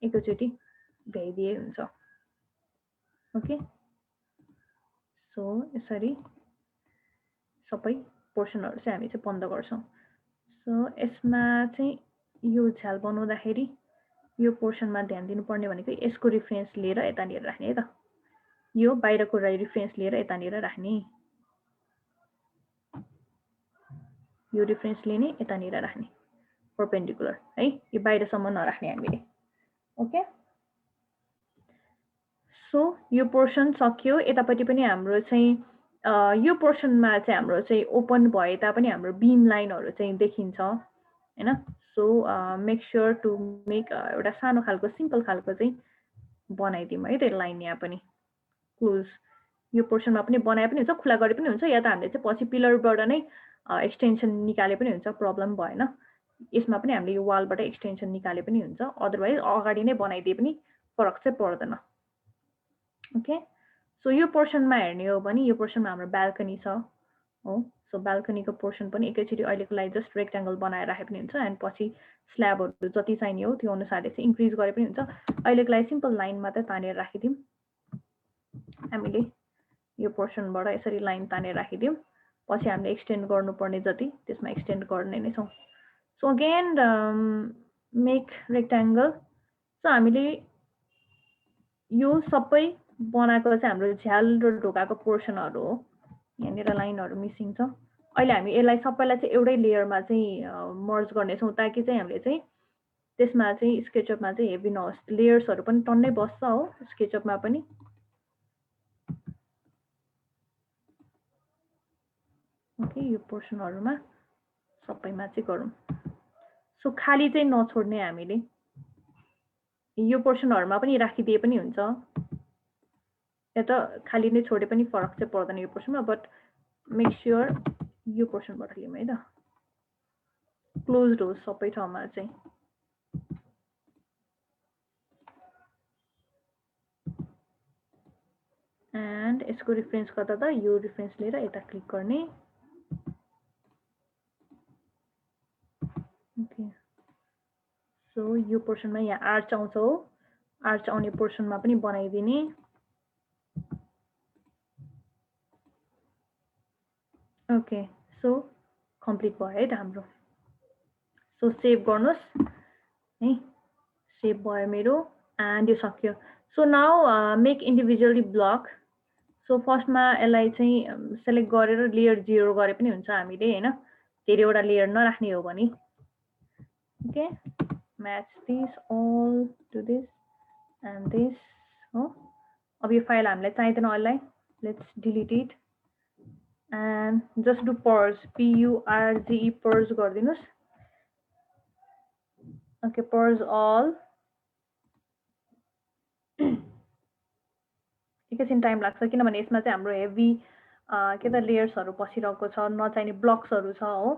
एकैचोटी भ्याइदिए हुन्छ okay so यसरी सबै पोर्सनहरु चाहिँ हामी चाहिँ बन्द गर्छौं सो यसमा चाहिँ यो झ्याल बनाउँदाखेरि यो पोर्सनमा ध्यान दिनुपर्ने भनेको यसको रेफरेन्स लिएर यतानिर राख्ने है त यो बाहिरको रेफरेन्स लिएर यतानिर राख्ने यो रेफरेन्स लिने यतानिर राख्ने परपेन्डिकुलर है यो बाहिरसम्म नराख्ने हामीले ओके सो यो पोर्सन सक्यो यतापट्टि पनि हाम्रो चाहिँ यो पोर्सनमा चाहिँ हाम्रो चाहिँ ओपन भए तापनि हाम्रो बीम लाइनहरु चाहिँ देखिन्छ हैन so make sure to make एउटा सानो खालको सिम्पल खालको चाहिँ बनाइदिउँ है त्यो लाइन यहाँ पनि क्लोज यो पोर्सनमा पनि बनाए पनि हुन्छ खुला गरे पनि हुन्छ या त हामीले चाहिँ पछि पिलरबाट नै एक्सटेन्सन निकाले पनि हुन्छ प्रब्लम भएन यसमा पनि हामीले यो वालबाट एक्सटेन्सन निकाले पनि हुन्छ अदरवाइज अगाडि नै बनाइदिए पनि फरक चाहिँ पर्दैन ओके सो यो पोर्सनमा हेर्ने हो भने यो पोर्सनमा हाम्रो बाल्कनी छ हो सो बाल्कनीको पोर्सन पनि एकैचोटी अहिलेको लागि जस्ट रेक्टेंगल बनाएर राखे पनि हुन्छ एन्ड पछि स्ल्याबहरु जति चाहिने हो त्यो अनुसारले चाहिँ इन्क्रिज गरे पनि हुन्छ अहिलेको लागि सिम्पल लाइन मात्र तानेर राखिदिउँ हामीले यो पोर्सनबाट यसरी लाइन तानेर राखिदिउँ पछि हामीले एक्सटेन्ड गर्नुपर्ने जति त्यसमा एक्सटेन्ड गर्ने नै छौं so again make rectangle so हामीले यो सबै बनाएको चाहिँ हाम्रो झ्याल र ढोकाको पोर्सनहरु हो यहाँनिर लाइनहरु मिसिङ छ अहिले हामी यसलाई सबैलाई चाहिँ एउटै लेयरमा चाहिँ मर्ज गर्ने छौं ताकि चाहिँ हामीले चाहिँ त्यसमा चाहिँ स्केचअपमा चाहिँ हेभी नहोस् लेयर्सहरु पनि टन्नै बस्छ हो स्केचअपमा पनि ओके यो पोर्सनहरुमा सबैमा चाहिँ गरौँ सो खाली चाहिँ नछोड्ने हामीले यो पोर्सनहरुमा पनि राखिदिए पनि हुन्छ या त खाली नै छोडे पनि फरक चाहिँ पर्दैन यो पोर्सनमा बट मेक श्योर यो पोर्सनबाट लियौँ है त क्लोज्ड होस् सबै ठाउँमा चाहिँ एन्ड यसको रेफरेन्स गर्दा त यो रेफरेन्स लिएर यता क्लिक गर्ने ओके सो यो पोर्सनमा यहाँ आर्च आउँछ हो आर्च आउने पोर्सनमा पनि बनाइदिने ओके सो कम्प्लिट भयो है त हाम्रो सो सेभ गर्नुस् है सेभ भयो मेरो एन्ड यो सक्यो so now make individually block so फर्स्टमा यसलाई चाहिँ सेलेक्ट गरेर लेयर 0 गरे पनि हुन्छ हामीले हैन धेरैवटा लेयर नराख्ने हो भने okay match this all to this and this हो अब यो फाइल हामीलाई चाहिदैन अहिले let's delete it and just do purge PURGE purge गरिदिनुस् okay purge all एकैछिन टाइम लाग्छ किनभने यसमा चाहिँ हाम्रो हेभी के त लेयर्सहरु पसिरहेको छ नचाहिने ब्लक्सहरु छ हो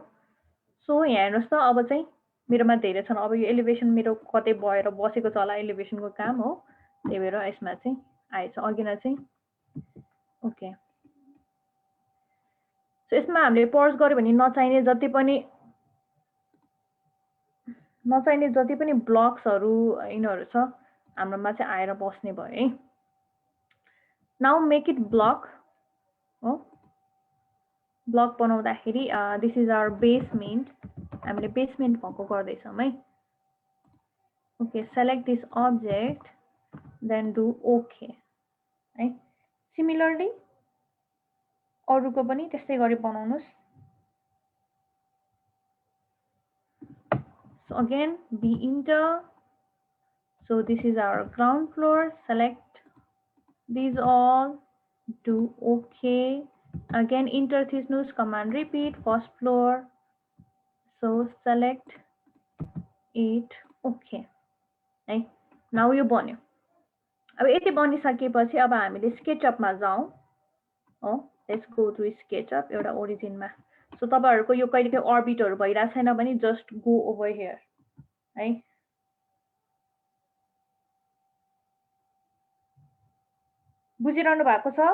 सो यहाँ हेर्नुस् त अब चाहिँ मेरोमा धेरै छन् अब यो एलिभेसन मेरो कतै भएर बसेको छ होला एलिभेसनको काम हो त्यही भएर यसमा चाहिँ आएछ अघिना चाहिँ ओके सो यसमा हामीले पर्ज गर्यो भने नचाहिने जति पनि ब्लक्सहरु यिनीहरु छ हाम्रोमा चाहिँ आएर बस्ने भयो है नाउ मेक इट ब्लक हो ब्लक बनाउँदाखेरि दिस इज आवर बेसमेन्ट हामीले बेसमेन्ट भएको गर्दै छौं है okay select this object then do okay है सिमिलरली अरुको पनि त्यस्तै गरी बनाउनुस् so again be enter so this is our ground floor select these all do okay again enter थिच्नुस् command repeat first floor so select it okay है now यो बन्यो अब यति बनिसकेपछि अब हामीले स्केचअपमा जाउँ हो लेट्स गो टु स्केचअप एउटा ओरिजिनमा सो तपाईहरुको यो कहिलेकाहीँ अर्बिटहरु भइरा छैन भने जस्ट गो ओभर हियर है बुझिरहनु भएको छ